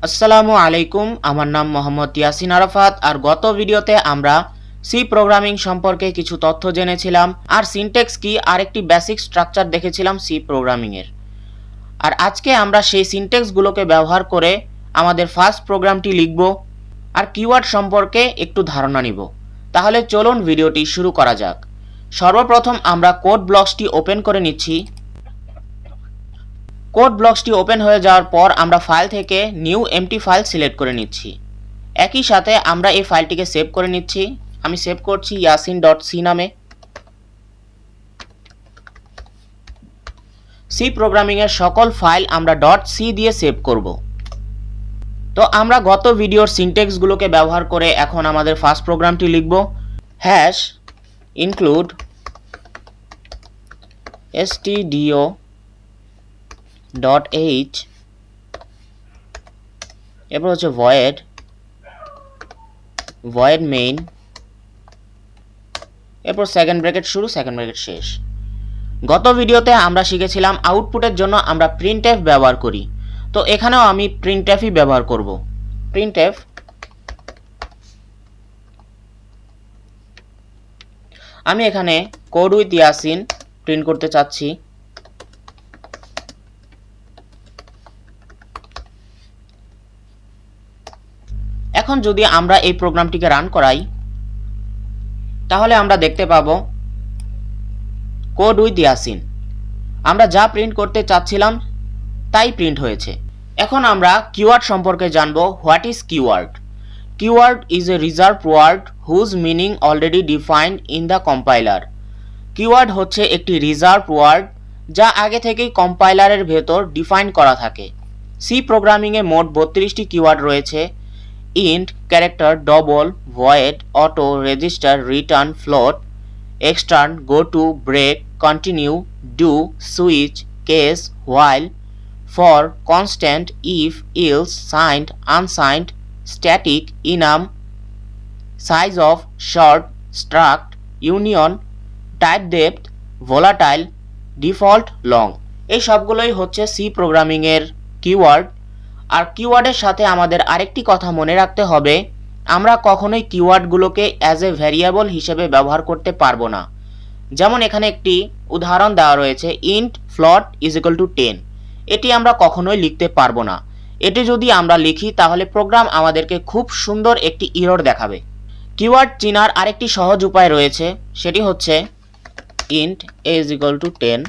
আসসালামু আলাইকুম, আমার নাম মোহাম্মদ ইয়াসিন আরাফাত। আর গত ভিডিওতে আমরা সি প্রোগ্রামিং সম্পর্কে কিছু তথ্য জেনেছিলাম আর সিনট্যাক্স কি আর একটি বেসিক স্ট্রাকচার দেখেছিলাম সি প্রোগ্রামিংয়ের। আর আজকে আমরা সেই সিনট্যাক্সগুলোকে ব্যবহার করে আমাদের ফার্স্ট প্রোগ্রামটি লিখব আর কিওয়ার্ড সম্পর্কে একটু ধারণা নিব। তাহলে চলুন ভিডিওটি শুরু করা যাক। সর্বপ্রথম আমরা কোড ব্লকসটি ওপেন করে নিচ্ছি। কোড ব্লকসটি ওপেন হয়ে যাওয়ার পর আমরা ফাইল থেকে নিউ এমটি ফাইল সিলেক্ট করে নিচ্ছি। একই সাথে আমরা এই ফাইলটিকে সেভ করে নিচ্ছি। আমি সেভ করছি yasin.c নামে। সি প্রোগ্রামিংয়ের সকল ফাইল আমরা .c দিয়ে সেভ করব। তো আমরা গত ভিডিওর সিনট্যাক্সগুলোকে ব্যবহার করে এখন আমাদের ফার্স্ট প্রোগ্রামটি লিখব। হ্যাশ ইনক্লুড stdio.h এরপর হচ্ছে void main, এরপর সেকেন্ড ব্র্যাকেট শুরু সেকেন্ড ব্র্যাকেট শেষ। গত ভিডিওতে আমরা শিখেছিলাম আউটপুটের জন্য আমরা printf ব্যবহার করি। তো এখানেও আমি printfই ব্যবহার করব। printf আমি এখানে কোড উইথ ইয়াসিন প্রিন্ট করতে চাচ্ছি। এখন যদি আমরা এই প্রোগ্রামটিকে রান করাই তাহলে আমরা দেখতে পাবো কোড উইথ ইয়াসিন। আমরা যা প্রিন্ট করতে চাচ্ছিলাম তাই প্রিন্ট হয়েছে। এখন আমরা কিওয়ার্ড সম্পর্কে জানব। What is keyword? Keyword is a reserve word whose meaning already defined in the compiler. Keyword হচ্ছে একটি রিজার্ভ ওয়ার্ড যা আগে থেকেই কম্পাইলারের ভেতর ডিফাইন করা থাকে। সি প্রোগ্রামিংয়ে মোট 32টি কিওয়ার্ড রয়েছে। Int, character, double, void, auto, register, return, float, extern, goto, break, continue, do, switch, case, while, for, constant, if, else, signed, unsigned, static, enum, sizeof, short, struct, union, typedef, volatile, default, long. এই সবগুলোই হচ্ছে C প্রোগ্রামিংয়ের keyword. আর কিওয়ার্ডের সাথে আমাদের আরেকটি কথা মনে রাখতে হবে, আমরা কখনোই কিওয়ার্ডগুলোকে অ্যাজ এ ভ্যারিয়েবল হিসেবে ব্যবহার করতে পারবো না। যেমন এখানে একটি উদাহরণ দেওয়া রয়েছে, int float is equal to 10। এটি আমরা কখনোই লিখতে পারবো না। এটি যদি আমরা লিখি তাহলে প্রোগ্রাম আমাদেরকে খুব সুন্দর একটি ইরর দেখাবে। কিওয়ার্ড চিনার আরেকটি সহজ উপায় রয়েছে, সেটি হচ্ছে int a is equal to 10।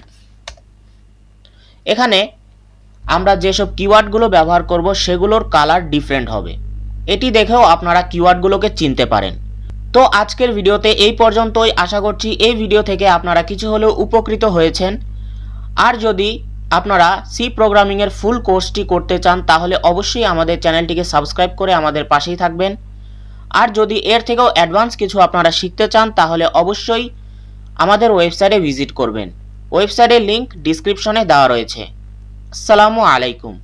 এখানে আমরা যেসব কিওয়ার্ডগুলো ব্যবহার করব সেগুলোর কালার ডিফারেন্ট হবে। এটি দেখেও আপনারা কিওয়ার্ডগুলোকে চিনতে পারেন। তো আজকের ভিডিওতে এই পর্যন্তই। আশা করছি এই ভিডিও থেকে আপনারা কিছু হলেও উপকৃত হয়েছেন। আর যদি আপনারা সি প্রোগ্রামিংয়ের ফুল কোর্সটি করতে চান তাহলে অবশ্যই আমাদের চ্যানেলটিকে সাবস্ক্রাইব করে আমাদের পাশেই থাকবেন। আর যদি এর থেকেও অ্যাডভান্স কিছু আপনারা শিখতে চান তাহলে অবশ্যই আমাদের ওয়েবসাইটে ভিজিট করবেন। ওয়েবসাইটের লিংক ডিসক্রিপশনে দেওয়া রয়েছে। আসসালামু আলাইকুম।